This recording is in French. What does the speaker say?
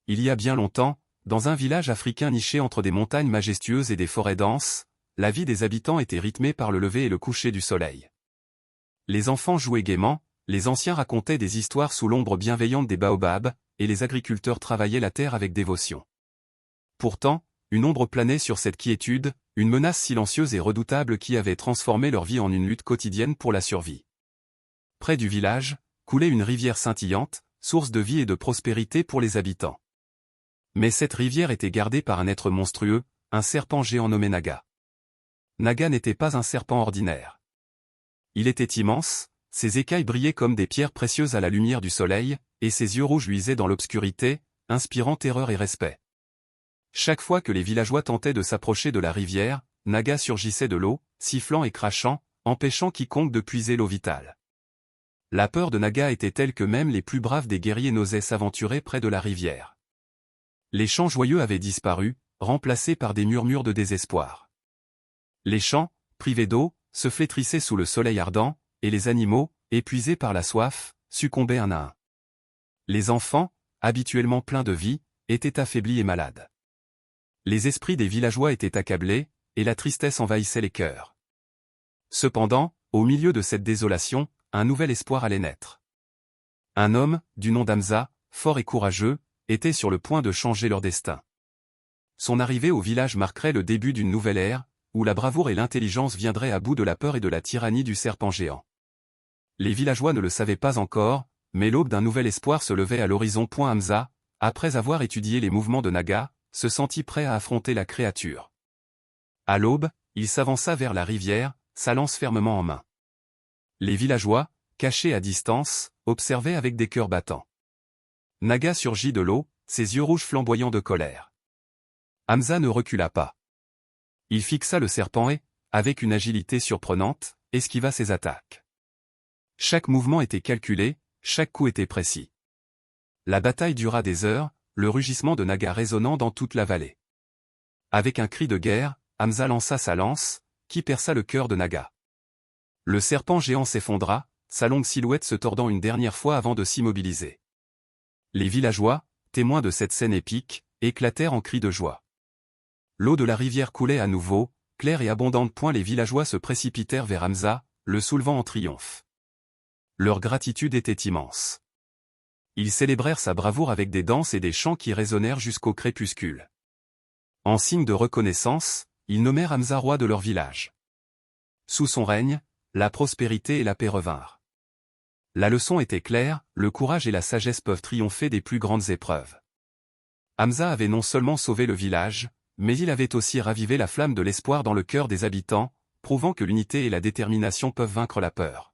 Il y a bien longtemps, dans un village africain niché entre des montagnes majestueuses et des forêts denses, la vie des habitants était rythmée par le lever et le coucher du soleil. Les enfants jouaient gaiement, les anciens racontaient des histoires sous l'ombre bienveillante des baobabs, et les agriculteurs travaillaient la terre avec dévotion. Pourtant, une ombre planait sur cette quiétude, une menace silencieuse et redoutable qui avait transformé leur vie en une lutte quotidienne pour la survie. Près du village, coulait une rivière scintillante, source de vie et de prospérité pour les habitants. Mais cette rivière était gardée par un être monstrueux, un serpent géant nommé Naga. Naga n'était pas un serpent ordinaire. Il était immense, ses écailles brillaient comme des pierres précieuses à la lumière du soleil, et ses yeux rouges luisaient dans l'obscurité, inspirant terreur et respect. Chaque fois que les villageois tentaient de s'approcher de la rivière, Naga surgissait de l'eau, sifflant et crachant, empêchant quiconque de puiser l'eau vitale. La peur de Naga était telle que même les plus braves des guerriers n'osaient s'aventurer près de la rivière. Les chants joyeux avaient disparu, remplacés par des murmures de désespoir. Les champs, privés d'eau, se flétrissaient sous le soleil ardent, et les animaux, épuisés par la soif, succombaient un à un. Les enfants, habituellement pleins de vie, étaient affaiblis et malades. Les esprits des villageois étaient accablés, et la tristesse envahissait les cœurs. Cependant, au milieu de cette désolation, un nouvel espoir allait naître. Un homme, du nom d'Hamza, fort et courageux, était sur le point de changer leur destin. Son arrivée au village marquerait le début d'une nouvelle ère, où la bravoure et l'intelligence viendraient à bout de la peur et de la tyrannie du serpent géant. Les villageois ne le savaient pas encore, mais l'aube d'un nouvel espoir se levait à l'horizon. Hamza, après avoir étudié les mouvements de Naga, se sentit prêt à affronter la créature. À l'aube, il s'avança vers la rivière, sa lance fermement en main. Les villageois, cachés à distance, observaient avec des cœurs battants. Naga surgit de l'eau, ses yeux rouges flamboyants de colère. Hamza ne recula pas. Il fixa le serpent et, avec une agilité surprenante, esquiva ses attaques. Chaque mouvement était calculé, chaque coup était précis. La bataille dura des heures, le rugissement de Naga résonnant dans toute la vallée. Avec un cri de guerre, Hamza lança sa lance, qui perça le cœur de Naga. Le serpent géant s'effondra, sa longue silhouette se tordant une dernière fois avant de s'immobiliser. Les villageois, témoins de cette scène épique, éclatèrent en cris de joie. L'eau de la rivière coulait à nouveau, claire et abondante. Les villageois se précipitèrent vers Hamza, le soulevant en triomphe. Leur gratitude était immense. Ils célébrèrent sa bravoure avec des danses et des chants qui résonnèrent jusqu'au crépuscule. En signe de reconnaissance, ils nommèrent Hamza roi de leur village. Sous son règne, la prospérité et la paix revinrent. La leçon était claire, le courage et la sagesse peuvent triompher des plus grandes épreuves. Hamza avait non seulement sauvé le village, mais il avait aussi ravivé la flamme de l'espoir dans le cœur des habitants, prouvant que l'unité et la détermination peuvent vaincre la peur.